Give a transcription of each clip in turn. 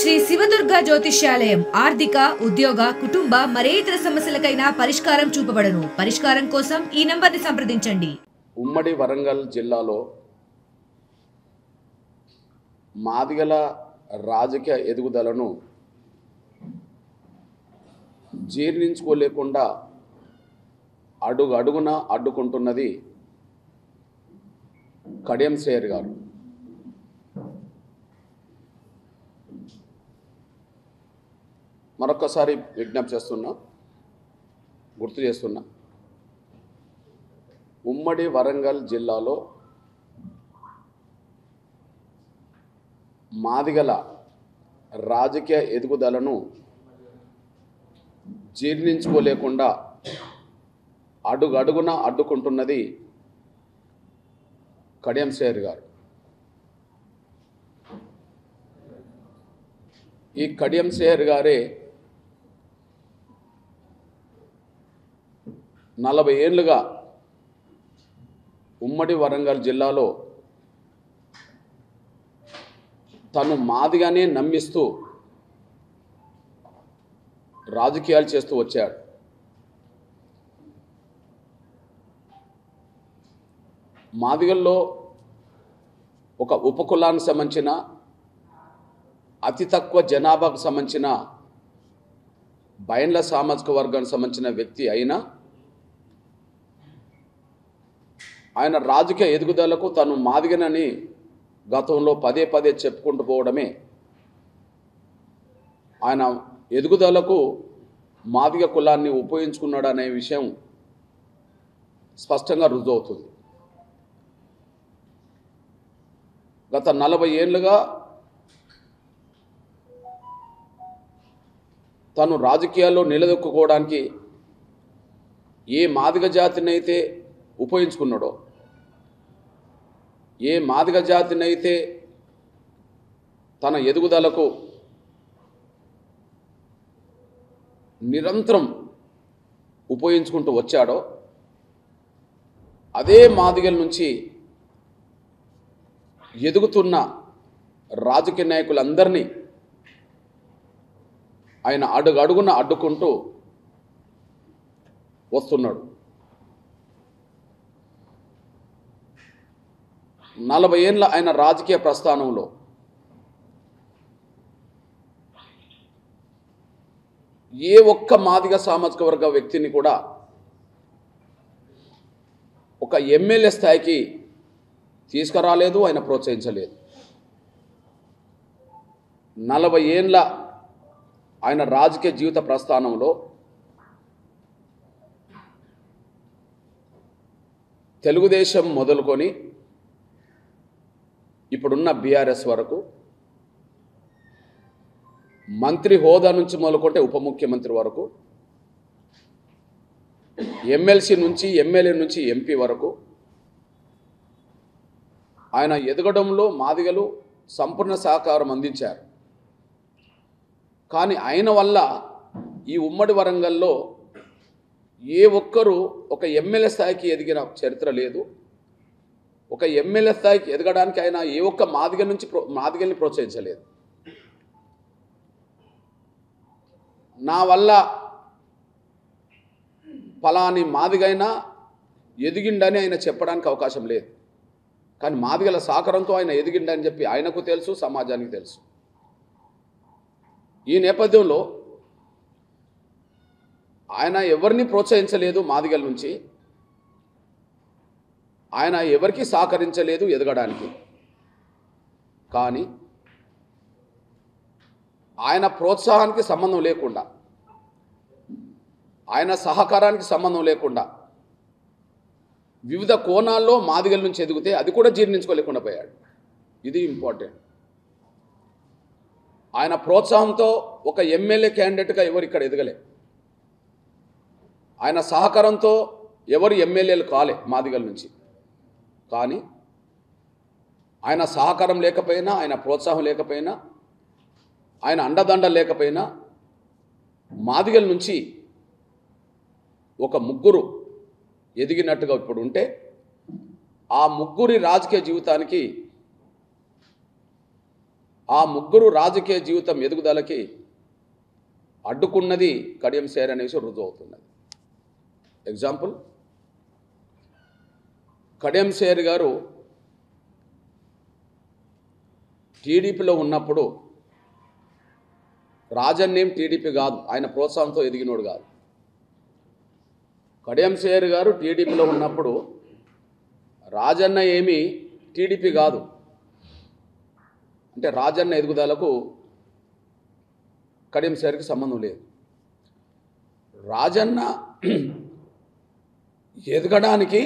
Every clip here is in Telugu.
శ్రీ శివదుర్గ జ్యోతిష్యాలయం ఆర్థిక ఉద్యోగ కుటుంబ మరే ఇతర సమస్యలకైనా పరిష్కారం చూపబడును. పరిష్కారం కోసం ఈ నంబర్ని సంప్రదించండి. ఉమ్మడి వరంగల్ జిల్లాలో మాదిగల రాజకీయ ఎదుగుదలను జీర్ణించుకోలేకుండా అడుగడుగున అడ్డుకుంటున్నది కడియం శ్రేయర్ గారు. మరొకసారి విజ్ఞప్తి చేస్తున్నా, గుర్తు చేస్తున్నా, ఉమ్మడి వరంగల్ జిల్లాలో మాదిగల రాజకీయ ఎదుగుదలను జీర్ణించుకోలేకుండా అడుగడుగున అడ్డుకుంటున్నది కడియం శ్రేయర్ గారు. ఈ కడియం శ్రేయర్ గారే 40 ఏళ్లుగా ఉమ్మడి వరంగల్ జిల్లాలో తను మాదిగానే నమ్మిస్తూ రాజకీయాలు చేస్తూ వచ్చాడు. మాదిగల్లో ఒక ఉపకులానికి సంబంధించిన అతి తక్కువ జనాభాకు సంబంధించిన బైండ్ల సామాజిక వర్గానికి సంబంధించిన వ్యక్తి అయినా ఆయన రాజకీయ ఎదుగుదలకు తను మాదిగనని గతంలో పదే పదే చెప్పుకుంటూ పోవడమే ఆయన ఎదుగుదలకు మాదిగ కులాన్ని ఉపయోగించుకున్నాడు అనే విషయం స్పష్టంగా రుజువవుతుంది. గత 40 ఏళ్ళుగా తను రాజకీయాల్లో నిలదొక్కుకోవడానికి ఏ మాదిగ జాతిని అయితే ఉపయోగించుకున్నాడో, ఏ మాదిగ జాతినైతే తన ఎదుగుదలకు నిరంతరం ఉపయోగించుకుంటూ వచ్చాడో అదే మాదిగల నుంచి ఎదుగుతున్న రాజకీయ నాయకులందరినీ ఆయన అడుగడుగున అడ్డుకుంటూ వస్తున్నాడు. 40 ఏళ్ళ ఆయన రాజకీయ ప్రస్థానంలో ఏ ఒక్క మాదిగ సామాజిక వర్గ వ్యక్తిని కూడా ఒక ఎమ్మెల్యే స్థాయికి తీసుకురాలేదు, ఆయన ప్రోత్సహించలేదు. 40 ఏళ్ళ ఆయన రాజకీయ జీవిత ప్రస్థానంలో తెలుగుదేశం మొదలుకొని ఇప్పుడున్న బీఆర్ఎస్ వరకు, మంత్రి హోదా నుంచి మొదలుకుంటే ఉప ముఖ్యమంత్రి వరకు, ఎమ్మెల్సీ నుంచి ఎమ్మెల్యే నుంచి ఎంపీ వరకు ఆయన ఎదగడంలో మాదిగలు సంపూర్ణ సహకారం అందించారు. కానీ ఆయన వల్ల ఈ ఉమ్మడి వరంగల్లో ఏ ఒక్కరూ ఒక ఎమ్మెల్యే స్థాయికి ఎదిగిన చరిత్ర లేదు. ఒక ఎమ్మెల్యే స్థాయికి ఎదగడానికి ఆయన ఏ ఒక్క మాదిగల్ని ప్రోత్సహించలేదు. నా వల్ల ఫలాని మాదిగైనా ఎదిగిండని ఆయన చెప్పడానికి అవకాశం లేదు. కానీ మాదిగల సహకారంతో ఆయన ఎదిగిండని చెప్పి ఆయనకు తెలుసు, సమాజానికి తెలుసు. ఈ నేపథ్యంలో ఆయన ఎవరిని ప్రోత్సహించలేదు మాదిగల నుంచి, ఆయన ఎవరికి సహకరించలేదు ఎదగడానికి. కానీ ఆయన ప్రోత్సాహానికి సంబంధం లేకుండా, ఆయన సహకారానికి సంబంధం లేకుండా వివిధ కోణాల్లో మాదిగల నుంచి ఎదిగితే అది కూడా జీర్ణించుకోలేకుండా పోయాడు. ఇది ఇంపార్టెంట్. ఆయన ప్రోత్సాహంతో ఒక ఎమ్మెల్యే క్యాండిడేట్గా ఎవరు ఇక్కడ ఎదగలే. ఆయన సహకారంతో ఎవరు ఎమ్మెల్యేలు కాలే మాదిగల నుంచి. కానీ ఆయన సహకారం లేకపోయినా, ఆయన ప్రోత్సాహం లేకపోయినా, ఆయన అండదండ లేకపోయినా మాదిగల నుంచి ఒక ముగ్గురు ఎదిగినట్టుగా ఇప్పుడు ఉంటే ఆ ముగ్గురి రాజకీయ జీవితానికి ఆ ముగ్గురు రాజకీయ జీవితం ఎదుగుదలకి అడ్డుకున్నది కడియం శ్రేయర్ అనే విషయం రుజువు అవుతున్నది. ఎగ్జాంపుల్, కడియం శ్రేయర్ గారు టీడీపీలో ఉన్నప్పుడు రాజన్నేం టీడీపీ కాదు, ఆయన ప్రోత్సాహంతో ఎదిగినోడు కాదు. కడియం శ్రేయర్ గారు టీడీపీలో ఉన్నప్పుడు రాజన్న ఏమీ టీడీపీ కాదు, అంటే రాజన్న ఎదుగుదలకు కడియం శ్రేయర్కి సంబంధం లేదు. రాజన్న ఎదగడానికి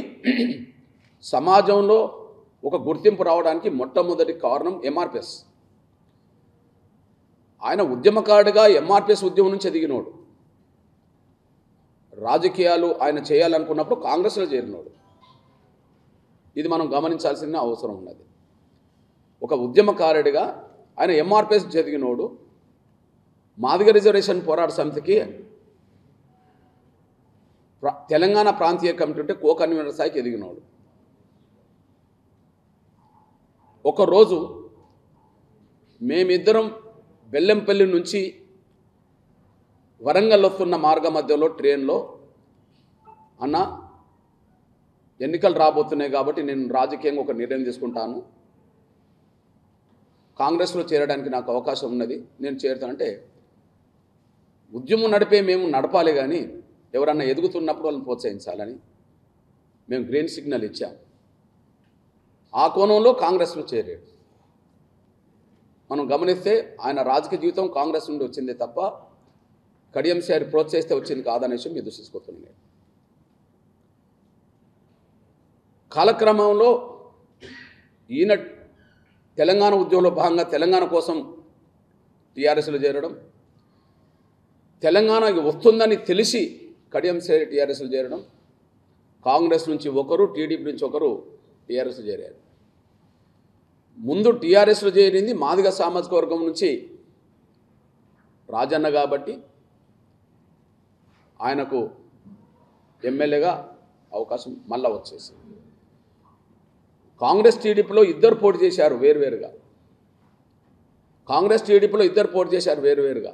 సమాజంలో ఒక గుర్తింపు రావడానికి మొట్టమొదటి కారణం ఎంఆర్పిఎస్. ఆయన ఉద్యమకారుడిగా ఎంఆర్పిఎస్ ఉద్యమం నుంచి ఎదిగినోడు. రాజకీయాలు ఆయన చేయాలనుకున్నప్పుడు కాంగ్రెస్లో చేరినోడు. ఇది మనం గమనించాల్సిన అవసరం ఉన్నది. ఒక ఉద్యమకారుడిగా ఆయన ఎంఆర్పిఎస్ ఎదిగినోడు. మాదిగ రిజర్వేషన్ పోరాట సమితికి తెలంగాణ ప్రాంతీయ కమిటీ ఉంటే కో కన్వీనర్ స్థాయికి ఎదిగినోడు. ఒకరోజు మేమిద్దరం బెల్లంపల్లి నుంచి వరంగల్ వస్తున్న మార్గ మధ్యలో ట్రైన్లో, అన్న ఎన్నికలు రాబోతున్నాయి కాబట్టి నేను రాజకీయంగా ఒక నిర్ణయం తీసుకుంటాను, కాంగ్రెస్లో చేరడానికి నాకు అవకాశం ఉన్నది, నేను చేరుతానంటే, ఉద్యమం నడిపే మేము నడపాలి కానీ ఎవరన్నా ఎదుగుతున్నప్పుడు వాళ్ళని ప్రోత్సహించాలని మేము గ్రీన్ సిగ్నల్ ఇచ్చాం. ఆ కోణంలో కాంగ్రెస్లో చేరాడు. మనం గమనిస్తే ఆయన రాజకీయ జీవితం కాంగ్రెస్ నుండి వచ్చిందే తప్ప కడియం శ్రేయర్ ప్రోత్సహిస్తే వచ్చింది కాదనే విషయం మీరు దృష్టిస్తున్నాను. కాలక్రమంలో ఈయన తెలంగాణ ఉద్యమంలో భాగంగా తెలంగాణ కోసం టీఆర్ఎస్లో చేరడం, తెలంగాణ వస్తుందని తెలిసి కడియం శ్రేయర్ టీఆర్ఎస్లో చేరడం, కాంగ్రెస్ నుంచి ఒకరు, టీడీపీ నుంచి ఒకరు టీఆర్ఎస్లో చేరారు. ముందు టీఆర్ఎస్లో చేరింది మాదిగ సామాజిక వర్గం నుంచి రాజన్న కాబట్టి ఆయనకు ఎమ్మెల్యేగా అవకాశం మళ్ళా వచ్చేసింది. కాంగ్రెస్ టీడీపీలో ఇద్దరు పోటీ చేశారు వేరువేరుగా. వేరువేరుగా.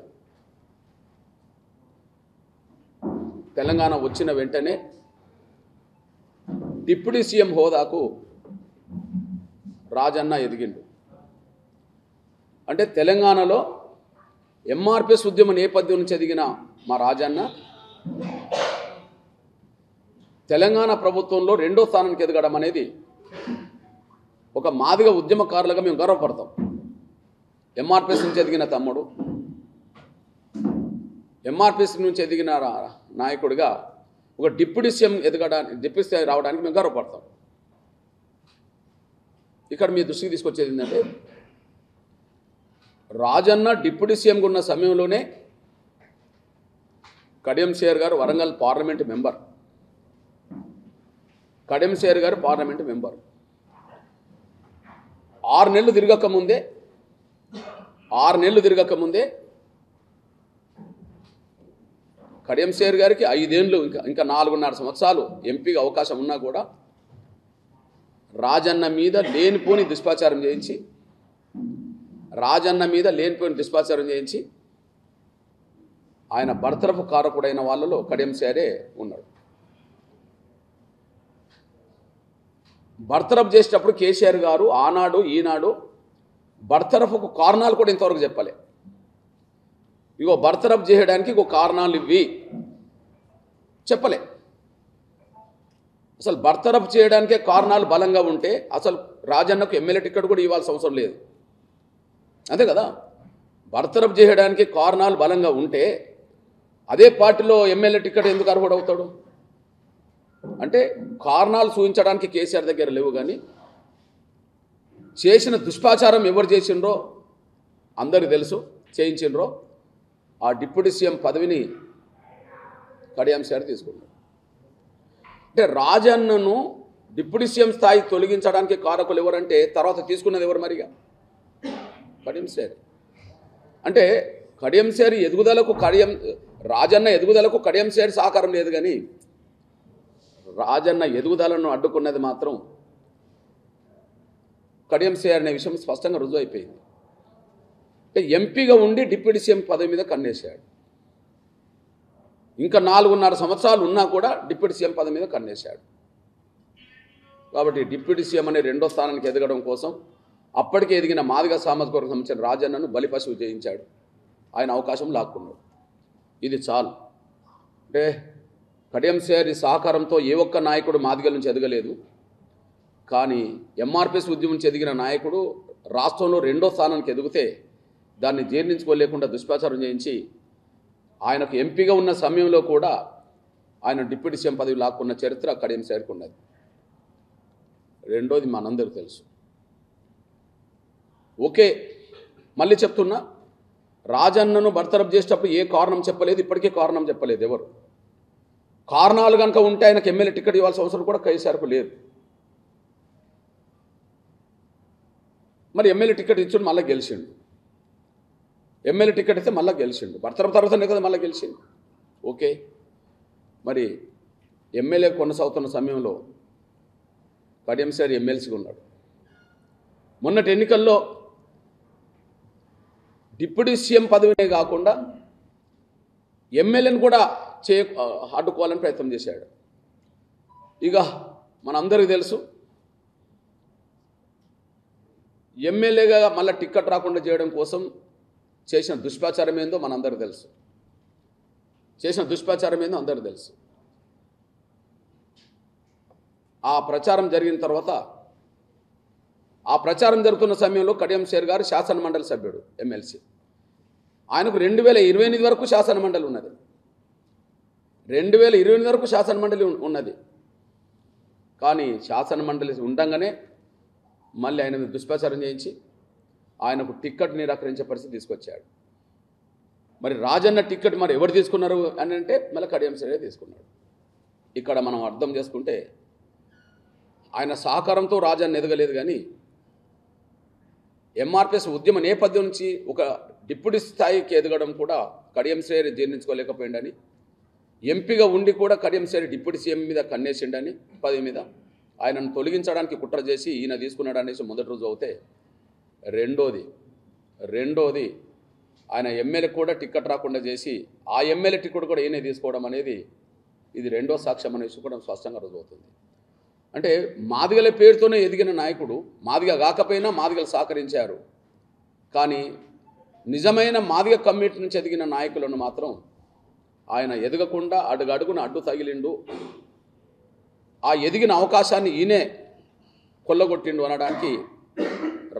తెలంగాణ వచ్చిన వెంటనే డిప్యూటీ సీఎం హోదాకు రాజన్న ఎదిగిండు. అంటే తెలంగాణలో ఎంఆర్పిఎస్ ఉద్యమ నేపథ్యం నుంచి ఎదిగిన మా రాజన్న తెలంగాణ ప్రభుత్వంలో రెండో స్థానానికి ఎదగడం అనేది ఒక మాదిగ ఉద్యమకారులుగా మేము గర్వపడతాం. ఎంఆర్పిఎస్ నుంచి ఎదిగిన తమ్ముడు, ఎంఆర్పిఎస్ నుంచి ఎదిగిన నాయకుడిగా ఒక డిప్యూటీ సీఎం డిప్యూటీ సీఎం రావడానికి మేము గర్వపడతాం. ఇక్కడ మీ దృష్టికి తీసుకొచ్చేది ఏంటంటే, రాజన్న డిప్యూటీ సీఎంగా ఉన్న సమయంలోనే కడియం శ్రేయర్ గారు వరంగల్ పార్లమెంటు మెంబర్. 6 నెలలు తిరగకముందే కడియం శ్రేయర్ గారికి 5 ఏళ్ళు ఇంకా 4.5 సంవత్సరాలు ఎంపీగా అవకాశం ఉన్నా కూడా రాజన్న మీద లేనిపోని దుష్ప్రచారం చేయించి ఆయన బర్తరఫ్ కారకుడైన వాళ్ళలో కడియం శ్రేయరే ఉన్నాడు. బర్తరఫ్ చేసేటప్పుడు కేసీఆర్ గారు ఆనాడు ఈనాడు బర్తరఫ్కు కారణాలు కూడా ఇంతవరకు చెప్పలే. ఇగో బర్తరఫ్ చేయడానికి ఇంకో కారణాలు ఇవి చెప్పలే. అసలు బర్తరఫ్ చేయడానికే కారణాలు బలంగా ఉంటే అసలు రాజన్నకు ఎమ్మెల్యే టికెట్ కూడా ఇవ్వాల్సిన అవసరం లేదు, అంతే కదా. బర్తరఫ్ చేయడానికి కారణాలు బలంగా ఉంటే అదే పార్టీలో ఎమ్మెల్యే టికెట్ ఎందుకు అర్హుడవుతాడు? అంటే కారణాలు చూపించడానికి కేసీఆర్ దగ్గర లేవు, కానీ చేసిన దుష్ప్రచారం ఎవరు చేసిండ్రో అందరికీ తెలుసు. చేయించిండ్రో ఆ డిప్యూటీ సీఎం పదవిని కడియం శ్రేయర్ తీసుకున్నాడు. అంటే రాజన్నను డిప్యూటీ సీఎం స్థాయి తొలగించడానికి కారకులు ఎవరంటే తర్వాత తీసుకున్నది ఎవరు? మరిగా కడియం శ్రేయర్. అంటే కడియం శ్రేయర్ ఎదుగుదలకు రాజన్న ఎదుగుదలకు కడియం శ్రేయర్ సహకారం లేదు, కానీ రాజన్న ఎదుగుదలను అడ్డుకున్నది మాత్రం కడియం శ్రేయర్ అనే విషయం స్పష్టంగా రుజువు అయిపోయింది. అంటే ఎంపీగా ఉండి డిప్యూటీ సీఎం పదవి మీద కన్నేశాడు. ఇంకా 4.5 సంవత్సరాలు ఉన్నా కూడా డిప్యూటీ సీఎం పదవి మీద కన్నేశాడు. కాబట్టి డిప్యూటీ సీఎం అనే రెండో స్థానానికి ఎదగడం కోసం అప్పటికే ఎదిగిన మాదిగ సామాజిక వర్గం సంబంధించిన రాజన్నను బలిపశువు చేయించాడు. ఆయన అవకాశం లాక్కున్నాడు. ఇది చాలు. అంటే కడియం శ్రీహరి సహకారంతో ఏ ఒక్క నాయకుడు మాదిగల నుంచి ఎదగలేదు. కానీ ఎంఆర్పిఎస్ ఉద్యమం నుంచి ఎదిగిన నాయకుడు రాష్ట్రంలో రెండో స్థానానికి ఎదిగితే దాన్ని జీర్ణించుకోలేకుండా దుష్ప్రచారం చేయించి ఆయనకు ఎంపీగా ఉన్న సమయంలో కూడా ఆయన డిప్యూటీ సీఎం పదవి లాక్కున్న చరిత్ర కడియం శ్రీహరికి ఉన్నది. రెండోది మనందరికీ తెలుసు. ఓకే, మళ్ళీ చెప్తున్నా, రాజన్నను బర్తరఫ్ చేసేటప్పుడు ఏ కారణం చెప్పలేదు, ఇప్పటికీ కారణం చెప్పలేదు ఎవరు. కారణాలు కనుక ఉంటే ఆయనకు ఎమ్మెల్యే టికెట్ ఇవ్వాల్సిన అవసరం కూడా కేసీఆర్కు లేదు. మరి ఎమ్మెల్యే టికెట్ ఇచ్చుడు మళ్ళీ గెలిచిండు. ఎమ్మెల్యే టికెట్ ఇస్తే మళ్ళీ గెలిచిండు. బర్తరఫ్ తర్వాతనే కదా మళ్ళీ గెలిచిండు. ఓకే, మరి ఎమ్మెల్యే కొనసాగుతున్న సమయంలో కడియం శ్రీహరి ఎమ్మెల్సీగా ఉన్నాడు. మొన్నటి ఎన్నికల్లో డిప్యూటీ సీఎం పదవినే కాకుండా ఎమ్మెల్యేని కూడా అడ్డుకోవాలని ప్రయత్నం చేశాడు. ఇక మనందరికీ తెలుసు, ఎమ్మెల్యేగా మళ్ళీ టిక్కెట్ రాకుండా చేయడం కోసం చేసిన దుష్ప్రచారం ఏందో మనందరికీ తెలుసు. అందరికీ తెలుసు. ఆ ప్రచారం జరిగిన తర్వాత, ఆ ప్రచారం జరుగుతున్న సమయంలో కడియం శ్రీహరి గారు శాసనమండలి సభ్యుడు, ఎమ్మెల్సీ. ఆయనకు 2028 వరకు శాసనమండలి ఉన్నది. 2028 వరకు శాసనమండలి ఉన్నది. కానీ శాసనమండలి ఉండంగానే మళ్ళీ ఆయన మీద దుష్ప్రచారం చేయించి ఆయనకు టిక్కెట్ నిరాకరించే పరిస్థితి తీసుకొచ్చాడు. మరి రాజన్న టిక్కెట్ మరి ఎవరు తీసుకున్నారు అని అంటే మళ్ళీ కడియం శ్రీహరి తీసుకున్నాడు. ఇక్కడ మనం అర్థం చేసుకుంటే ఆయన సహకారంతో రాజన్న ఎదగలేదు. కానీ ఎంఆర్పిఎస్ ఉద్యమ నేపథ్యం నుంచి ఒక డిప్యూటీ స్థాయికి ఎదగడం కూడా కడియం శ్రీహరి జీర్ణించుకోలేకపోయిండని, ఎంపీగా ఉండి కూడా కడియం శ్రీహరి డిప్యూటీ సీఎం మీద కన్నేసిండని పదవి మీద ఆయనను తొలగించడానికి కుట్ర చేసి ఈయన తీసుకున్నాడు అనేసి మొదటి రోజు అవుతే, రెండోది ఆయన ఎమ్మెల్యే కూడా టిక్కెట్ రాకుండా చేసి ఆ ఎమ్మెల్యే టిక్కెట్ కూడా ఈయనే తీసుకోవడం అనేది ఇది రెండో సాక్ష్యం అనేసి కూడా స్పష్టంగా రుజువుతుంది. అంటే మాదిగల పేరుతోనే ఎదిగిన నాయకుడు, మాదిగ కాకపోయినా మాదిగలు సహకరించారు. కానీ నిజమైన మాదిగ కమ్యూనిటీ నుంచి ఎదిగిన నాయకులను మాత్రం ఆయన ఎదగకుండా అడుగడుగున అడ్డు తగిలిండు. ఆ ఎదిగిన అవకాశాన్ని ఈయనే కొల్లగొట్టిండు అనడానికి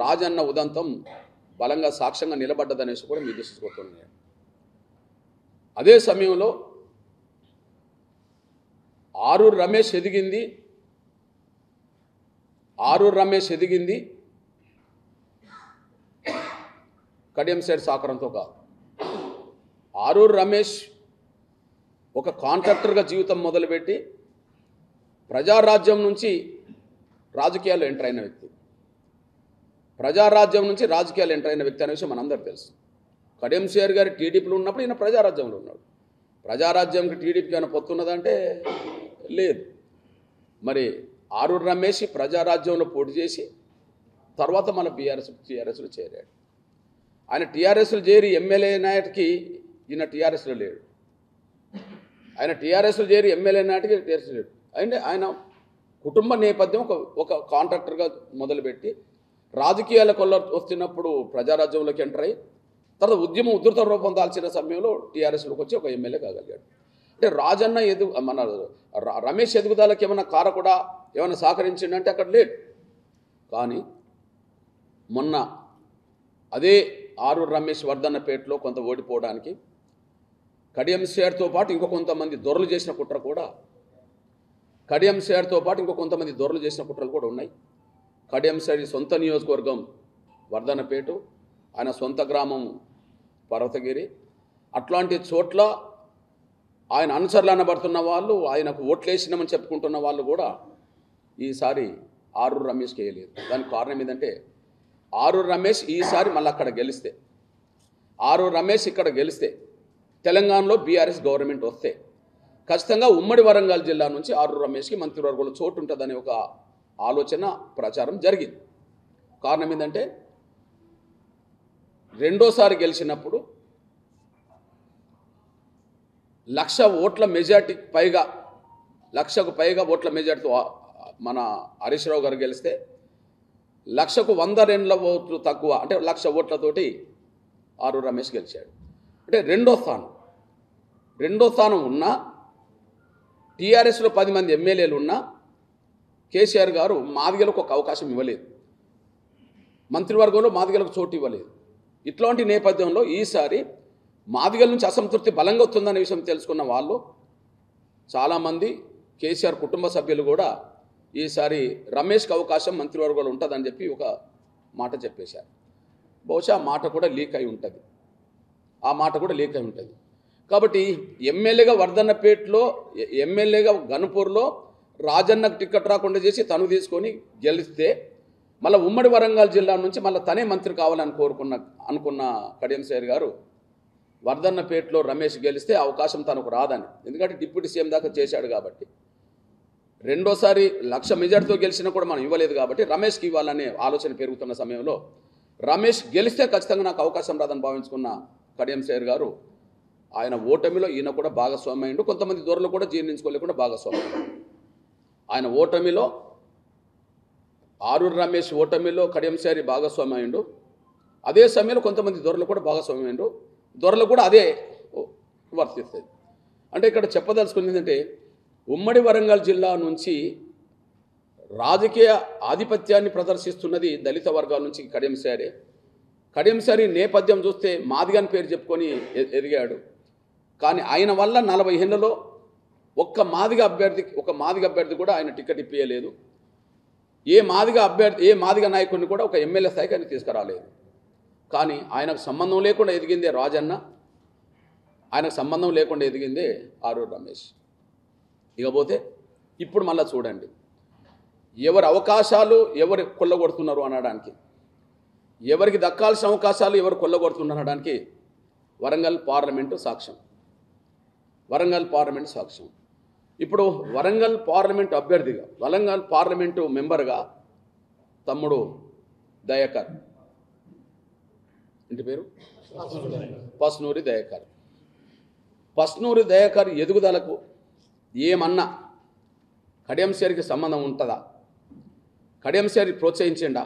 రాజన్న ఉదంతం బలంగా సాక్ష్యంగా నిలబడ్డదనేసి కూడా మీ దృష్టికొస్తున్నాయి. అదే సమయంలో ఆరూరు రమేష్ ఎదిగింది కడియం శ్రీహరి సహకారంతో కాదు. ఆరూరు రమేష్ ఒక కాంట్రాక్టర్గా జీవితం మొదలుపెట్టి ప్రజారాజ్యం నుంచి రాజకీయాల్లో ఎంటర్ అయిన వ్యక్తి. అనే విషయం మనందరికీ తెలుసు. కడియం శ్రీహరి గారు టీడీపీలో ఉన్నప్పుడు ఈయన ప్రజారాజ్యంలో ఉన్నాడు. ప్రజారాజ్యంకి టీడీపీకి ఏమైనా పొత్తున్నదంటే లేదు. మరి ఆరూరు రమేష్ ప్రజారాజ్యంలో పోటీ చేసి తర్వాత మన టీఆర్ఎస్లో చేరాడు. ఆయన టీఆర్ఎస్లో చేరి ఎమ్మెల్యే నాటికి ఈయన టీఆర్ఎస్లో లేడు. అంటే ఆయన కుటుంబ నేపథ్యం ఒక కాంట్రాక్టర్గా మొదలుపెట్టి రాజకీయాల కొల్ల వస్తున్నప్పుడు ప్రజారాజ్యంలోకి ఎంటర్ అయ్యి తర్వాత ఉద్యమం ఉధృత రూపం దాల్చిన సమయంలో టీఆర్ఎస్లోకి వచ్చి ఒక ఎమ్మెల్యే కాగలిగాడు. అంటే రాజన్న మన రమేష్ ఎదుగుదలకి ఏమైనా కారకుడా ఏమైనా సహకరించిండంటే అక్కడ లేడు. కానీ మొన్న అదే ఆరూరు రమేష్ వర్ధన్నపేటలో కొంత ఓడిపోవడానికి కడియం శ్రీహరితో పాటు ఇంకో కొంతమంది దొరలు చేసిన కుట్రలు కూడా ఉన్నాయి. కడియం శ్రీహరి సొంత నియోజకవర్గం వర్ధన్నపేట, ఆయన సొంత గ్రామం పర్వతగిరి. అట్లాంటి చోట్ల ఆయన అనుచరులు అనబడుతున్న వాళ్ళు, ఆయనకు ఓట్లేసినామని చెప్పుకుంటున్న వాళ్ళు కూడా ఈసారి ఆరూరు రమేష్కి వేయలేదు. దానికి కారణం ఏంటంటే ఆరూరు రమేష్ ఈసారి మళ్ళీ అక్కడ గెలిస్తే, ఇక్కడ గెలిస్తే తెలంగాణలో బీఆర్ఎస్ గవర్నమెంట్ వస్తే ఖచ్చితంగా ఉమ్మడి వరంగల్ జిల్లా నుంచి ఆరూరు రమేష్కి మంత్రివర్గంలో చోటు ఉంటుందనే ఒక ఆలోచన ప్రచారం జరిగింది. కారణం ఏంటంటే రెండోసారి గెలిచినప్పుడు 1,00,000 ఓట్ల మెజార్టీకి పైగా 1,00,000కు పైగా ఓట్ల మెజార్టీతో మన హరీష్ రావు గారు గెలిస్తే 1,00,000కు 102 ఓట్లు తక్కువ అంటే 1,00,000 ఓట్లతోటి ఆరు రమేష్ గెలిచాడు. అంటే రెండో స్థానం ఉన్నా టీఆర్ఎస్లో 10 మంది ఎమ్మెల్యేలు ఉన్నా కేసీఆర్ గారు మాదిగలకు ఒక అవకాశం ఇవ్వలేదు, మంత్రివర్గంలో మాదిగలకు చోటు ఇవ్వలేదు. ఇట్లాంటి నేపథ్యంలో ఈసారి మాదిగల నుంచి అసంతృప్తి బలంగా వస్తుందనే విషయం తెలుసుకున్న వాళ్ళు చాలామంది కేసీఆర్ కుటుంబ సభ్యులు కూడా ఈసారి రమేష్కి అవకాశం మంత్రివర్గంలో ఉంటుందని చెప్పి ఒక మాట చెప్పేశారు. బహుశా ఆ మాట కూడా లీక్ అయి ఉంటుంది. కాబట్టి ఎమ్మెల్యేగా వర్ధన్నపేటలో, ఎమ్మెల్యేగా గనుపూర్లో రాజన్నకు టికెట్ రాకుండా చేసి తను తీసుకొని గెలిస్తే మళ్ళీ ఉమ్మడి వరంగల్ జిల్లా నుంచి మళ్ళీ తనే మంత్రి కావాలని అనుకున్న కడియం శ్రీహరి గారు వర్ధన్నపేటలో రమేష్ గెలిస్తే అవకాశం తనకు రాదని, ఎందుకంటే డిప్యూటీ సీఎం దాకా చేశాడు కాబట్టి, రెండోసారి 1,00,000 మెజార్టీతో గెలిచినా కూడా మనం ఇవ్వలేదు కాబట్టి రమేష్కి ఇవ్వాలనే ఆలోచన పెరుగుతున్న సమయంలో రమేష్ గెలిస్తే ఖచ్చితంగా నాకు అవకాశం రాదని భావించుకున్న కడియం శ్రీహరి గారు ఆయన ఓటమిలో ఈయన కూడా భాగస్వామి అయ్యిండు. కొంతమంది దొరలు కూడా జీర్ణించుకోలేకుండా భాగస్వామి. ఆయన ఓటమిలో ఆరూరు రమేష్ ఓటమిలో కడియం శ్రీహరి భాగస్వామి అయ్యిండు. అదే సమయంలో కొంతమంది దొరలు కూడా భాగస్వామి అయ్యిండు. దొరలు కూడా అదే వర్తిస్తుంది. అంటే ఇక్కడ చెప్పదలుచుకుంది ఏంటంటే ఉమ్మడి వరంగల్ జిల్లా నుంచి రాజకీయ ఆధిపత్యాన్ని ప్రదర్శిస్తున్నది దళిత వర్గాల నుంచి కడియం శ్రీహరి నేపథ్యం చూస్తే మాదిగని పేరు చెప్పుకొని ఎదిగాడు. కానీ ఆయన వల్ల 40 ఏళ్లలో ఒక్క మాదిగ అభ్యర్థి కూడా ఆయన టికెట్ ఇప్పించలేదు. ఏ మాదిగ నాయకుడిని కూడా ఒక ఎమ్మెల్యే స్థాయికి ఆయన తీసుకురాలేదు. కానీ ఆయనకు సంబంధం లేకుండా ఎదిగిందే రాజన్న, ఆయనకు సంబంధం లేకుండా ఎదిగిందే ఆరూరు రమేష్. ఇకపోతే ఇప్పుడు మళ్ళీ చూడండి ఎవరి అవకాశాలు ఎవరు కొల్లగొడుతున్నారు అనడానికి, ఎవరికి దక్కాల్సిన అవకాశాలు ఎవరు కొల్లగొడుతున్నారు అనడానికి వరంగల్ పార్లమెంటు సాక్ష్యం. ఇప్పుడు వరంగల్ పార్లమెంటు అభ్యర్థిగా, వరంగల్ పార్లమెంటు మెంబర్గా తమ్ముడు దయాకర్, ఇంటి పేరు పస్నూరి దయాకర్ ఎదుగుదలకు ఏమన్నా కడియం శ్రీహరికి సంబంధం ఉంటుందా? కడియం శ్రీహరి ప్రోత్సహించిండా?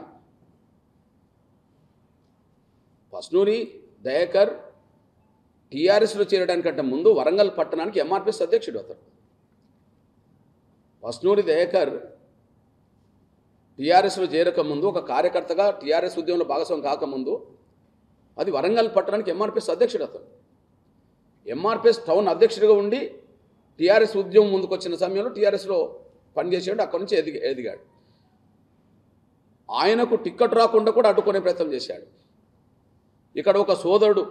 పస్నూరి దయాకర్ టీఆర్ఎస్లో చేరడానికంటే ముందు వరంగల్ పట్టణానికి ఎంఆర్పిఎస్ అధ్యక్షుడు అతడు. పస్నూరి దయాకర్ టీఆర్ఎస్లో చేరకముందు ఒక కార్యకర్తగా టీఆర్ఎస్ ఉద్యమంలో భాగస్వామి కాకముందు అది వరంగల్ పట్టణానికి ఎంఆర్పిఎస్ అధ్యక్షుడు అతను. ఎంఆర్పిఎస్ టౌన్ అధ్యక్షుడిగా ఉండి టీఆర్ఎస్ ఉద్యమం ముందుకు వచ్చిన సమయంలో టీఆర్ఎస్లో పనిచేసాడు. అక్కడి నుంచి ఎదిగాడు. ఆయనకు టిక్కెట్ రాకుండా కూడా అడ్డుకునే ప్రయత్నం చేశాడు. ఇక్కడ ఒక సోదరుడు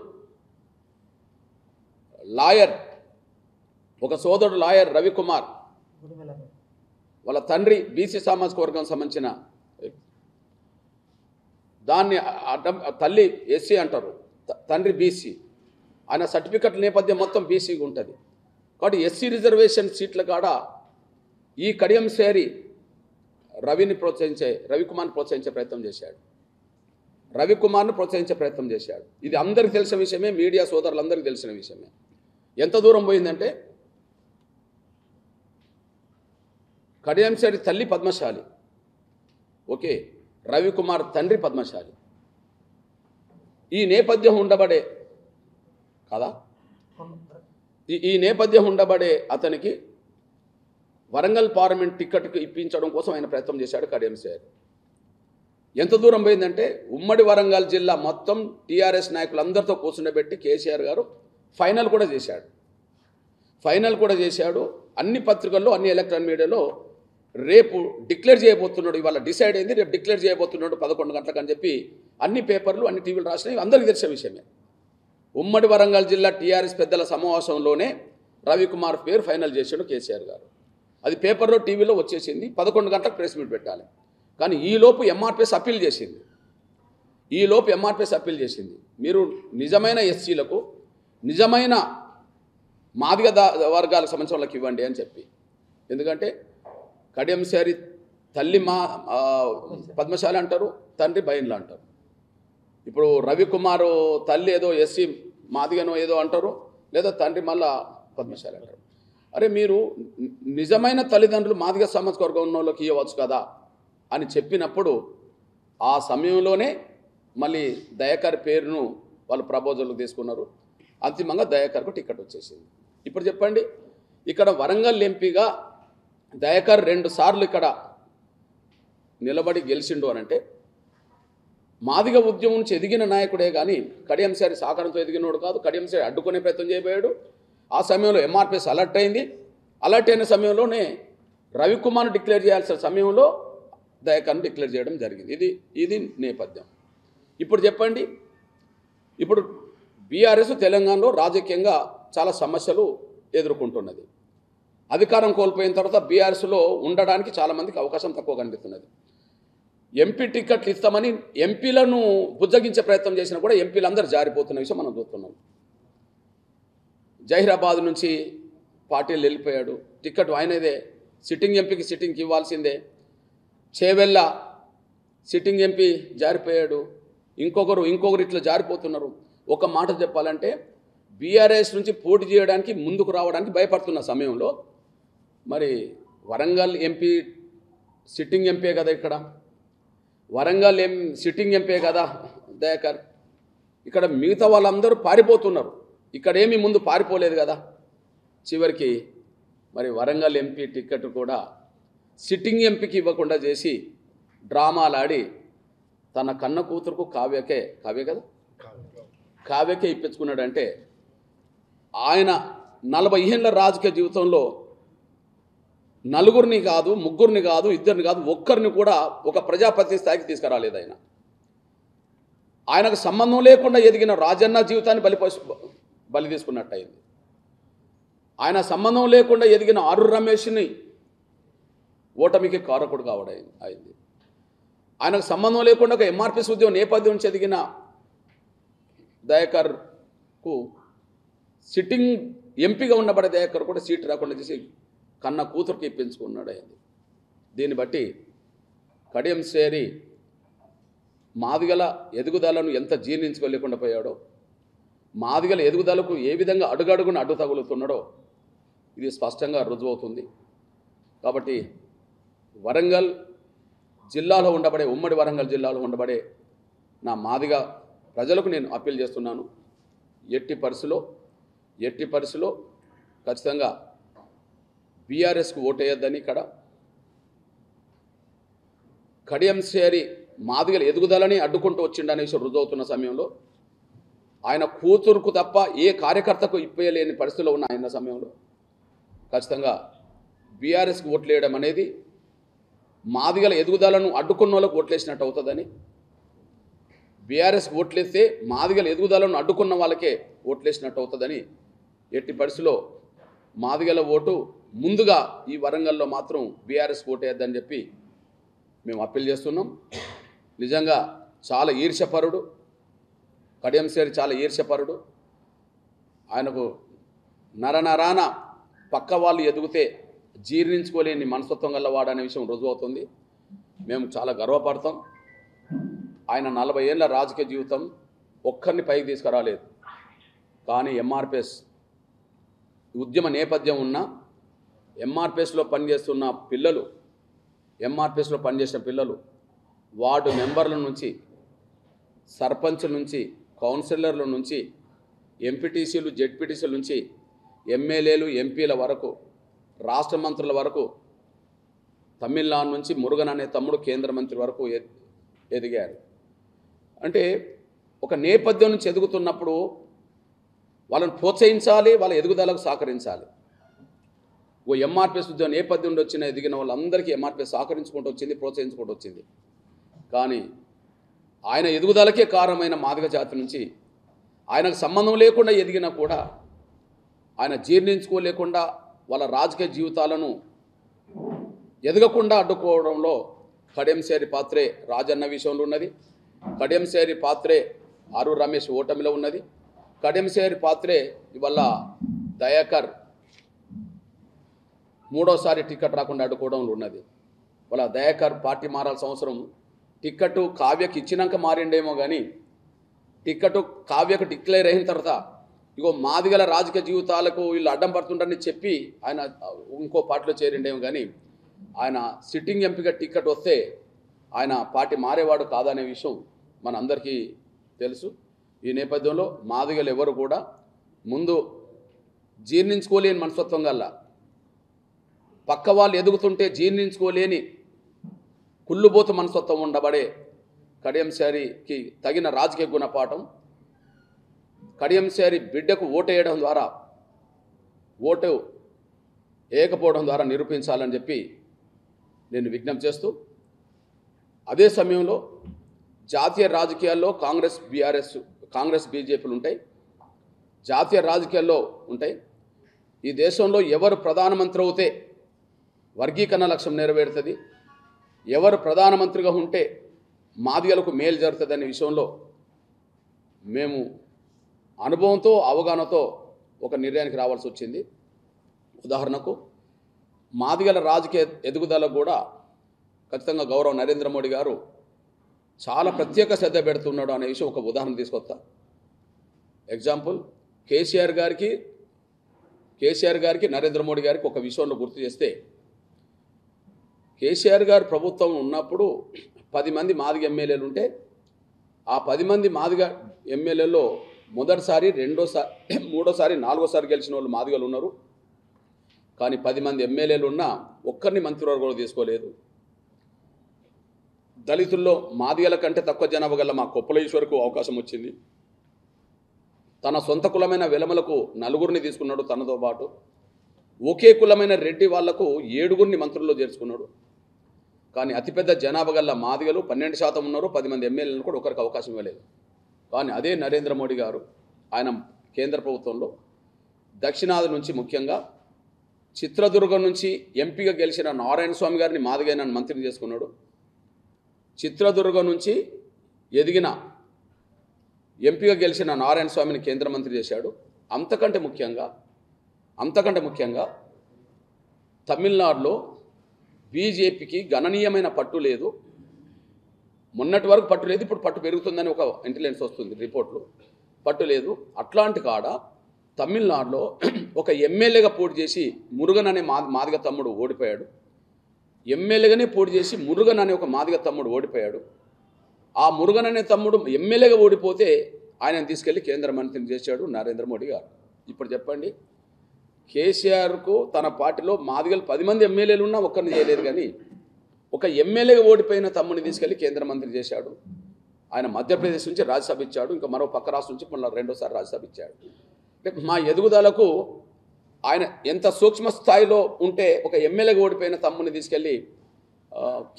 లాయర్ రవికుమార్, వాళ్ళ తండ్రి బీసీ సామాజిక వర్గం సంబంధించిన దాన్ని తల్లి ఎస్సీ అంటారు, తండ్రి బీసీ. ఆయన సర్టిఫికెట్ నేపథ్యం మొత్తం బీసీగా ఉంటుంది. కాబట్టి ఎస్సీ రిజర్వేషన్ సీట్ల కాడ ఈ కడియం శ్రీహరి రవికుమార్ని ప్రోత్సహించే ప్రయత్నం చేశాడు. ఇది అందరికీ తెలిసిన విషయమే, మీడియా సోదరులందరికీ తెలిసిన విషయమే. ఎంత దూరం పోయిందంటే కడియం శ్రీహరి తల్లి పద్మశాలి, ఓకే, రవికుమార్ తండ్రి పద్మశాలి. ఈ నేపథ్యం ఉండబడే కదా, ఈ నేపథ్యం ఉండబడే అతనికి వరంగల్ పార్లమెంట్ టికెట్కి ఇప్పించడం కోసం ఆయన ప్రయత్నం చేశాడు కడియం శ్రీహరి. ఎంత దూరం పోయిందంటే ఉమ్మడి వరంగల్ జిల్లా మొత్తం టీఆర్ఎస్ నాయకులందరితో కూర్చుండబెట్టి కేసీఆర్ గారు ఫైనల్ కూడా చేశాడు. అన్ని పత్రికల్లో, అన్ని ఎలక్ట్రానిక్ మీడియాలో రేపు డిక్లేర్ చేయబోతున్నాడు, ఇవాళ డిసైడ్ అయింది, రేపు డిక్లేర్ చేయబోతున్నాడు 11 గంటలకు అని చెప్పి అన్ని పేపర్లు, అన్ని టీవీలు రాసినాయి. అందరికీ తెలిసిన విషయమే. ఉమ్మడి వరంగల్ జిల్లా టీఆర్ఎస్ పెద్దల సమావేశంలోనే రవికుమార్ పేరు ఫైనల్ చేశాడు కేసీఆర్ గారు. అది పేపర్లో, టీవీలో వచ్చేసింది. 11 గంటలకు ప్రెస్ మీట్ పెట్టాలి. కానీ ఈలోపు ఎంఆర్పిఎస్ అప్పీల్ చేసింది. మీరు నిజమైన ఎస్సీలకు, నిజమైన మాదిగ వర్గాలకు సంబంధించిన వాళ్ళకి ఇవ్వండి అని చెప్పి. ఎందుకంటే కడియం శ్రీహరి తల్లి పద్మశాలి అంటారు, తండ్రి బైన్లు అంటారు. ఇప్పుడు రవికుమార్ తల్లి ఏదో ఎస్సీ మాదిగనో ఏదో అంటారు, లేదా తండ్రి మళ్ళా పద్మశాలి అంటారు. అరే మీరు నిజమైన తల్లిదండ్రులు మాదిగ సామాజిక వర్గం ఉన్న వాళ్ళకి ఇవ్వచ్చు కదా అని చెప్పినప్పుడు ఆ సమయంలోనే మళ్ళీ దయాకర్ పేరును వాళ్ళు ప్రపోజల్కి తీసుకున్నారు. అంతిమంగా దయాకర్కు టికెట్ వచ్చేసింది. ఇప్పుడు చెప్పండి, ఇక్కడ వరంగల్ ఎంపీగా దయాకర్ 2 సార్లు ఇక్కడ నిలబడి గెలిచిండు అనంటే మాదిగ ఉద్యమం నుంచి ఎదిగిన నాయకుడే కానీ కడియంసారి సహకారంతో ఎదిగినోడు కాదు. కడియంసారి అడ్డుకునే ప్రయత్నం చేయబోయాడు. ఆ సమయంలో ఎంఆర్పిఎస్ అలర్ట్ అయింది. అలర్ట్ అయిన సమయంలోనే రవికుమార్ను డిక్లేర్ చేయాల్సిన సమయంలో దయాకర్ను డిక్లేర్ చేయడం జరిగింది. ఇది నేపథ్యం. ఇప్పుడు చెప్పండి, ఇప్పుడు బీఆర్ఎస్ తెలంగాణలో రాజకీయంగా చాలా సమస్యలు ఎదుర్కొంటున్నది. అధికారం కోల్పోయిన తర్వాత బీఆర్ఎస్లో ఉండడానికి చాలామందికి అవకాశం తక్కువ కనిపిస్తున్నది. ఎంపీ టికెట్లు ఇస్తామని ఎంపీలను బుజ్జగించే ప్రయత్నం చేసినా కూడా ఎంపీలందరూ జారిపోతున్న విషయం మనం చూస్తున్నాం. జహీరాబాద్ నుంచి పార్టీలు వెళ్ళిపోయాడు, టికెట్ ఆయనదే. సిట్టింగ్ ఎంపీకి సిట్టింగ్కి ఇవ్వాల్సిందే. చేవెళ్ళ సిట్టింగ్ ఎంపీ జారిపోయాడు. ఇంకొకరు ఇట్లా జారిపోతున్నారు. ఒక మాట చెప్పాలంటే బీఆర్ఎస్ నుంచి పోటీ చేయడానికి ముందుకు రావడానికి భయపడుతున్న సమయంలో మరి వరంగల్ ఎంపీ సిట్టింగ్ ఎంపీ కదా, ఇక్కడ వరంగల్ సిట్టింగ్ ఎంపీ కదా దయాకర్. ఇక్కడ మిగతా వాళ్ళందరూ పారిపోతున్నారు, ఇక్కడేమీ ముందు పారిపోలేదు కదా. చివరికి మరి వరంగల్ ఎంపీ టికెట్ కూడా సిట్టింగ్ ఎంపీకి ఇవ్వకుండా చేసి డ్రామాలాడి తన కన్న కూతురుకు కావ్య కదా కావ్యకే ఇప్పించుకున్నాడంటే ఆయన 40 ఏళ్ళ రాజకీయ జీవితంలో నలుగురిని కాదు, ముగ్గురిని కాదు, ఇద్దరిని కాదు, ఒక్కరిని కూడా ఒక ప్రజాపతి స్థాయికి తీసుకురాలేదు. ఆయనకు సంబంధం లేకుండా ఎదిగిన రాజన్న జీవితాన్ని బలి తీసుకున్నట్టు అయింది. ఆయన సంబంధం లేకుండా ఎదిగిన ఆరు రమేష్ని ఓటమికి కారకుడు కావడం అయింది. ఆయనకు సంబంధం లేకుండా ఒక ఎంఆర్పిఎస్ ఉద్యమం నేపథ్యం నుంచి ఎదిగిన దయాకర్కు సిట్టింగ్ ఎంపీగా ఉన్నబడే దయాకర్ కూడా సీట్ రాకుండా చేసి కన్న కూతురుకి ఇప్పించుకున్నాడు అయింది. దీన్ని బట్టి కడియం శ్రేరి మాదిగల ఎదుగుదలను ఎంత జీర్ణించుకోలేకుండా పోయాడో, మాదిగల ఎదుగుదలకు ఏ విధంగా అడుగడుగున అడ్డు తగులుతున్నాడో ఇది స్పష్టంగా రుజువవుతుంది. కాబట్టి వరంగల్ జిల్లాలో ఉండబడే, ఉమ్మడి వరంగల్ జిల్లాలో ఉండబడే నా మాదిగ ప్రజలకు నేను అప్పీల్ చేస్తున్నాను. ఎట్టి పరిస్థితిలో ఖచ్చితంగా బీఆర్ఎస్కు ఓటేయొద్దని, ఇక్కడ కడియం శ్రేరి మాదిగల ఎదుగుదలని అడ్డుకుంటూ వచ్చిండనే విషయం రుజువుతున్న సమయంలో, ఆయన కూతురుకు తప్ప ఏ కార్యకర్తకు ఇప్పలేని పరిస్థితిలో ఉన్న ఆయన సమయంలో ఖచ్చితంగా బీఆర్ఎస్కి ఓట్లు వేయడం అనేది మాదిగల ఎదుగుదలను అడ్డుకున్న వాళ్ళకు ఓట్లేసినట్టు అవుతుందని, బీఆర్ఎస్కి ఓట్లేస్తే మాదిగల ఎదుగుదలను అడ్డుకున్న వాళ్ళకే ఓట్లేసినట్టు అవుతుందని, ఎట్టి పరిస్థితిలో మాదిగల ఓటు ముందుగా ఈ వరంగల్లో మాత్రం బీఆర్ఎస్ ఓటేయద్దని చెప్పి మేము అప్పీల్ చేస్తున్నాం. నిజంగా చాలా ఈర్ష్యపరుడు కడియం శ్రేరి, చాలా ఈర్ష్యపరుడు. ఆయనకు నరనరాన పక్క వాళ్ళు ఎదిగితే జీర్ణించుకోలేని మనస్తత్వం గలవాడు అనే విషయం రుజువవుతుంది. మేము చాలా గర్వపడతాం. ఆయన 40 ఏళ్ళ రాజకీయ జీవితం ఒక్కరిని పైకి తీసుకురాలేదు. కానీ ఎంఆర్పిఎస్ ఉద్యమ నేపథ్యం ఉన్న ఎంఆర్పిఎస్లో పనిచేస్తున్న పిల్లలు, ఎంఆర్పిఎస్లో పనిచేసిన పిల్లలు వార్డు మెంబర్ల నుంచి, సర్పంచ్ల నుంచి, కౌన్సిలర్ల నుంచి, ఎంపీటీసీలు, జెడ్పీటీసీల నుంచి, ఎమ్మెల్యేలు, ఎంపీల వరకు, రాష్ట్ర మంత్రుల వరకు, తమిళనాడు నుంచి మురుగన్ అనే తమ్ముడు కేంద్ర మంత్రి వరకు ఎదిగారు. అంటే ఒక నేపథ్యం నుంచి ఎదుగుతున్నప్పుడు వాళ్ళని ప్రోత్సహించాలి, వాళ్ళ ఎదుగుదలకు సహకరించాలి. ఓ ఎంఆర్పిఎస్ ఉద్యమ నేపథ్యం నుండి వచ్చిన ఎదిగిన వాళ్ళందరికీ ఎంఆర్పిఎస్ సహకరించుకుంటూ వచ్చింది, ప్రోత్సహించుకుంటూ వచ్చింది. కానీ ఆయన ఎదుగుదలకే కారణమైన మాదిగ జాతి నుంచి ఆయనకు సంబంధం లేకుండా ఎదిగినా కూడా ఆయన జీర్ణించుకోలేకుండా వాళ్ళ రాజకీయ జీవితాలను ఎదగకుండా అడ్డుకోవడంలో కడియం శ్రేరి పాత్రే రాజన్న విషయంలో ఉన్నది. కడియం శ్రేరి పాత్రే ఆరు రమేష్ ఓటమిలో ఉన్నది. కడియం శ్రేరి పాత్రే ఇవల్ల దయాకర్ మూడోసారి టికెట్ రాకుండా అడ్డుకోవడంలో ఉన్నది. వాళ్ళ దయాకర్ పార్టీ మారాల్సిన అవసరం, టికెట్ కావ్యకి ఇచ్చినాక మారిండేమో కానీ టికెట్ కావ్యకు డిక్లేర్ అయిన తర్వాత ఇగో మాదిగల రాజకీయ జీవితాలకు వీళ్ళు అడ్డం పడుతుంటారని చెప్పి ఆయన ఇంకో పార్టీలో చేరిండేమో కానీ ఆయన సిట్టింగ్ ఎంపీగా టికెట్ వస్తే ఆయన పార్టీ మారేవాడు కాదనే విషయం మనందరికీ తెలుసు. ఈ నేపథ్యంలో మాదిగలు ఎవరు కూడా ముందు జీర్ణించుకోలేని మనస్తత్వం గల్ల, పక్క వాళ్ళు ఎదుగుతుంటే జీర్ణించుకోలేని కుళ్ళుబోతు మనస్తత్వం ఉండబడే కడియంశారికి తగిన రాజకీయ గుణపాఠం కడియంశారి బిడ్డకు ఓటేయడం ద్వారా, ఓటు వేయకపోవడం ద్వారా నిరూపించాలని చెప్పి నేను విజ్ఞప్తి చేస్తూ, అదే సమయంలో జాతీయ రాజకీయాల్లో కాంగ్రెస్ బీజేపీలు ఉంటాయి, జాతీయ రాజకీయాల్లో ఉంటాయి. ఈ దేశంలో ఎవరు ప్రధానమంత్రి అవుతే వర్గీకరణ లక్ష్యం నెరవేరుతుంది, ఎవరు ప్రధానమంత్రిగా ఉంటే మాదిగలకు మేలు జరుగుతుంది అనే విషయంలో మేము అనుభవంతో అవగాహనతో ఒక నిర్ణయానికి రావాల్సి వచ్చింది. ఉదాహరణకు మాదిగల రాజకీయ ఎదుగుదలకు కూడా ఖచ్చితంగా గౌరవ నరేంద్ర మోడీ గారు చాలా ప్రత్యేక శ్రద్ధ పెడుతున్నాడు అనే విషయం ఒక ఉదాహరణ తీసుకొస్తా. ఎగ్జాంపుల్, కేసీఆర్ గారికి నరేంద్ర మోడీ గారికి ఒక విషయంలో గుర్తు చేస్తే, కేసీఆర్ గారు ప్రభుత్వం ఉన్నప్పుడు 10 మంది మాదిగ ఎమ్మెల్యేలు ఉంటే ఆ 10 మంది మాదిగ ఎమ్మెల్యేలో మొదటిసారి, రెండోసారి, మూడోసారి, నాలుగోసారి గెలిచిన వాళ్ళు మాదిగలు ఉన్నారు. కానీ 10 మంది ఎమ్మెల్యేలు ఉన్నా ఒక్కరిని మంత్రివర్గంలో తీసుకోలేదు. దళితుల్లో మాదిగల కంటే తక్కువ జనాభా గల మా కొప్పుల ఈశ్వర్కు అవకాశం వచ్చింది. తన సొంత కులమైన వెలమలకు 4గురిని తీసుకున్నాడు. తనతో పాటు ఒకే కులమైన రెడ్డి వాళ్లకు 7గురిని మంత్రుల్లో చేర్చుకున్నాడు. కానీ అతిపెద్ద జనాభా గల మాదిగలు 12% ఉన్నారు. 10 మంది ఎమ్మెల్యేలను కూడా ఒకరికి అవకాశం ఇవ్వలేదు. కానీ అదే నరేంద్ర మోడీ గారు ఆయన కేంద్ర ప్రభుత్వంలో దక్షిణాది నుంచి, ముఖ్యంగా చిత్రదుర్గం నుంచి ఎంపీగా గెలిచిన నారాయణ స్వామి గారిని మాదిగైన మంత్రిని చేసుకున్నాడు. చిత్రదుర్గం నుంచి ఎదిగిన ఎంపీగా గెలిచిన నారాయణ స్వామిని కేంద్ర మంత్రి చేశాడు. అంతకంటే ముఖ్యంగా తమిళనాడులో బీజేపీకి గణనీయమైన పట్టు లేదు. మొన్నటి వరకు పట్టు లేదు, ఇప్పుడు పట్టు పెరుగుతుందని ఒక ఇంటెలిజెన్స్ వస్తుంది రిపోర్ట్లు. పట్టు లేదు. అట్లాంటి కాడ తమిళనాడులో ఒక ఎమ్మెల్యేగా పోటీ చేసి మురుగన్ అనే మాదిగ తమ్ముడు ఓడిపోయాడు. ఎమ్మెల్యేగానే పోటీ చేసి మురుగన్ అనే ఒక మాదిగ తమ్ముడు ఓడిపోయాడు. ఆ మురుగన్ అనే తమ్ముడు ఎమ్మెల్యేగా ఓడిపోతే ఆయనను తీసుకెళ్లి కేంద్ర మంత్రిని చేశాడు నరేంద్ర మోడీ గారు. ఇప్పుడు చెప్పండి, కేసీఆర్కు తన పార్టీలో మాదిగలు 10 మంది ఎమ్మెల్యేలు ఉన్నా ఒక్కరిని చేయలేదు. కానీ ఒక ఎమ్మెల్యేగా ఓడిపోయిన తమ్ముడిని తీసుకెళ్లి కేంద్ర మంత్రి చేశాడు. ఆయన మధ్యప్రదేశ్ నుంచి రాజ్యసభ ఇచ్చాడు. ఇంకా మరో పక్క రాష్ట్రం నుంచి మళ్ళీ రెండోసారి రాజ్యసభ ఇచ్చాడు. మా ఎదుగుదలకు ఆయన ఎంత సూక్ష్మ స్థాయిలో ఉంటే ఒక ఎమ్మెల్యేగా ఓడిపోయిన తమ్ముడిని తీసుకెళ్ళి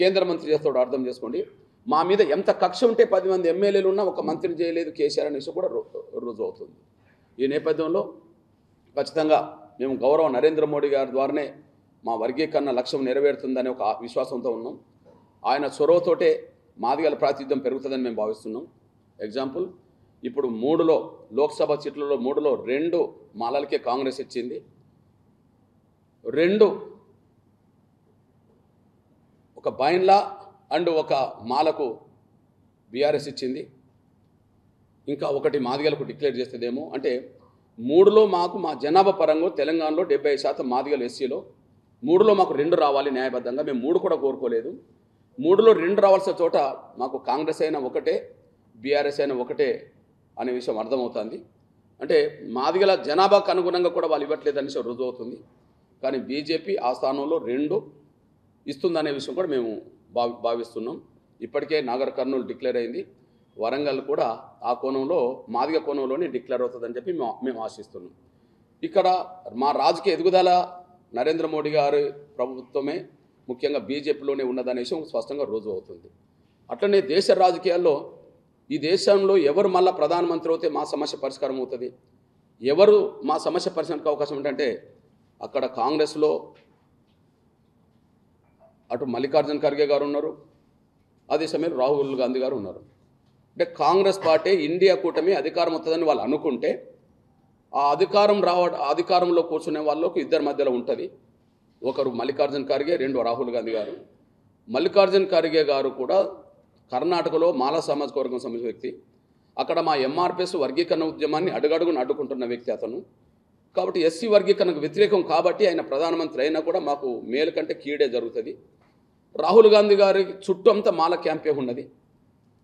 కేంద్ర మంత్రి చేస్తాడు అర్థం చేసుకోండి. మా మీద ఎంత కక్ష ఉంటే 10 మంది ఎమ్మెల్యేలు ఉన్నా ఒక మంత్రిని చేయలేదు కేసీఆర్ అనే విషయం కూడా రుజువు అవుతుంది. ఈ నేపథ్యంలో ఖచ్చితంగా మేము గౌరవ నరేంద్ర మోడీ గారి ద్వారానే మా వర్గీకరణ లక్ష్యం నెరవేరుతుందనే ఒక విశ్వాసంతో ఉన్నాం. ఆయన చొరవతోటే మాదిగల ప్రాతినిధ్యం పెరుగుతుందని మేము భావిస్తున్నాం. ఎగ్జాంపుల్, ఇప్పుడు 3లో లోక్సభ సీట్లలో 3లో 2 మాలలకే కాంగ్రెస్ ఇచ్చింది, 2 ఒక బైన్లా అండ్ ఒక మాలకు బీఆర్ఎస్ ఇచ్చింది. ఇంకా ఒకటి మాదిగలకు డిక్లేర్ చేస్తుందేమో. అంటే 3లో మాకు మా జనాభా పరంగా తెలంగాణలో 70% మాదిగలు ఎస్సీలో, 3లో మాకు 2 రావాలి న్యాయబద్ధంగా. మేము 3 కూడా కోరుకోలేదు. 3లో 2 రావాల్సిన చోట మాకు కాంగ్రెస్ అయినా ఒకటే, బీఆర్ఎస్ అయినా ఒకటే అనే విషయం అర్థమవుతుంది. అంటే మాదిగల జనాభాకు అనుగుణంగా కూడా వాళ్ళు ఇవ్వట్లేదనే విషయం రుజువు అవుతుంది. కానీ బీజేపీ ఆ స్థానంలో 2 ఇస్తుందనే విషయం కూడా మేము భావిస్తున్నాం. ఇప్పటికే నాగర్ కర్నూలు డిక్లేర్ అయింది. వరంగల్ కూడా ఆ కోణంలో మాదిగ కోణంలోనే డిక్లేర్ అవుతుందని చెప్పి మేము ఆశిస్తున్నాం. ఇక్కడ మా రాజకీయ ఎదుగుదల నరేంద్ర మోడీ గారి ప్రభుత్వమే, ముఖ్యంగా బీజేపీలోనే ఉన్నదనే విషయం స్పష్టంగా రుజువు అవుతుంది. అట్లనే దేశ రాజకీయాల్లో ఈ దేశంలో ఎవరు మళ్ళీ ప్రధానమంత్రి అవుతే మా సమస్య పరిష్కారం అవుతుంది, ఎవరు మా సమస్య పరిష్కారానికి అవకాశం ఏంటంటే అక్కడ కాంగ్రెస్లో అటు మల్లికార్జున ఖర్గే గారు ఉన్నారు, అదే సమయంలో రాహుల్ గాంధీ గారు ఉన్నారు. అంటే కాంగ్రెస్ పార్టీ ఇండియా కూటమి అధికారం వస్తుందని వాళ్ళు అనుకుంటే ఆ అధికారంలో కూర్చునే వాళ్ళకు ఇద్దరి మధ్యలో ఉంటుంది. ఒకరు మల్లికార్జున ఖర్గే, 2 రాహుల్ గాంధీ గారు. మల్లికార్జున ఖర్గే గారు కూడా కర్ణాటకలో మాలా సామాజిక వర్గం సంబంధించిన వ్యక్తి. అక్కడ మా ఎంఆర్పిఎస్ వర్గీకరణ ఉద్యమాన్ని అడుగడుగును అడ్డుకుంటున్న వ్యక్తి అతను. కాబట్టి ఎస్సీ వర్గీకరణకు వ్యతిరేకం కాబట్టి ఆయన ప్రధానమంత్రి అయినా కూడా మాకు మేలు కంటే కీడే జరుగుతుంది. రాహుల్ గాంధీ గారి చుట్టూ అంతా మాల క్యాంపే ఉన్నది.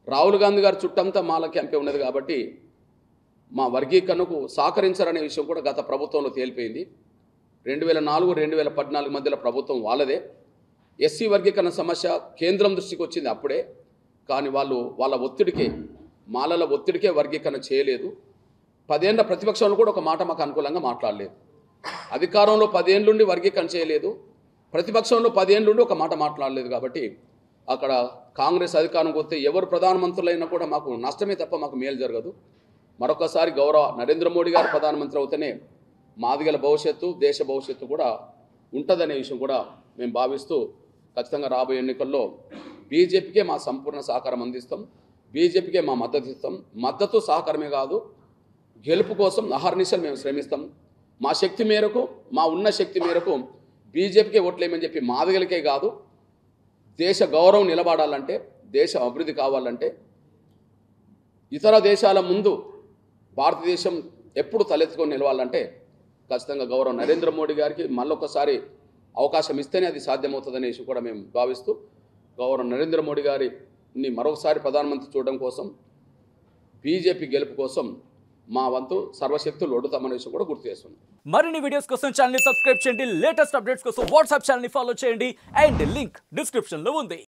రాహుల్ గాంధీ గారి చుట్టూ అంతా మాల క్యాంపే ఉన్నది కాబట్టి మా వర్గీకరణకు సహకరించారనే విషయం కూడా గత ప్రభుత్వంలో తేలిపోయింది. 2004, 2014 మధ్యలో ప్రభుత్వం వాళ్ళదే. ఎస్సీ వర్గీకరణ సమస్య కేంద్రం దృష్టికి వచ్చింది అప్పుడే. కానీ వాళ్ళు వాళ్ళ ఒత్తిడికే, మాలల ఒత్తిడికే వర్గీకరణ చేయలేదు. 10 ఏళ్ల ప్రతిపక్షంలో కూడా ఒక మాట మాకు అనుకూలంగా మాట్లాడలేదు. అధికారంలో 10 ఏళ్ళుండి వర్గీకరణ చేయలేదు, ప్రతిపక్షంలో 10 ఏళ్ళుండి ఒక మాట మాట్లాడలేదు. కాబట్టి అక్కడ కాంగ్రెస్ అధికారంకి వస్తే ఎవరు ప్రధానమంత్రులైనా కూడా మాకు నష్టమే తప్ప మాకు మేలు జరగదు. మరొకసారి గౌరవ నరేంద్ర మోడీ గారు ప్రధానమంత్రి అవుతేనే మాదిగల భవిష్యత్తు, దేశ భవిష్యత్తు కూడా ఉంటుందనే విషయం కూడా మేము భావిస్తూ ఖచ్చితంగా రాబోయే ఎన్నికల్లో బీజేపీకే మా సంపూర్ణ సహకారం అందిస్తాం, బీజేపీకే మా మద్దతు ఇస్తాం. మద్దతు సహకారమే కాదు, గెలుపు కోసం అహర్నిశలు మేము శ్రమిస్తాం. మా శక్తి మేరకు, మా ఉన్న శక్తి మేరకు బీజేపీకే ఓట్లేమని చెప్పి మాదిగలకే కాదు, దేశ గౌరవం నిలబడాలంటే, దేశ అభివృద్ధి కావాలంటే, ఇతర దేశాల ముందు భారతదేశం ఎప్పుడు తలెత్తుకొని నిలవాలంటే ఖచ్చితంగా గౌరవ నరేంద్ర మోడీ గారికి మళ్ళొకసారి అవకాశం ఇస్తేనే అది సాధ్యమవుతుందనే విషయం కూడా మేము భావిస్తూ గౌరవ నరేంద్ర మోడీ గారిని మరొకసారి ప్రధానమంత్రి చూడడం కోసం, బీజేపీ గెలుపు కోసం మా వంతు సర్వశక్తులు ఒడుతామనే విషయం కూడా గుర్తు చేస్తున్నాం. మరిన్ని వీడియోస్ కోసం ఛానల్ ని సబ్స్క్రైబ్ చేయండి, లేటెస్ట్ అప్డేట్స్ కోసం వాట్సాప్ ఛానల్ ని ఫాలో చేయండి అండ్ లింక్ డిస్క్రిప్షన్ లో ఉంది.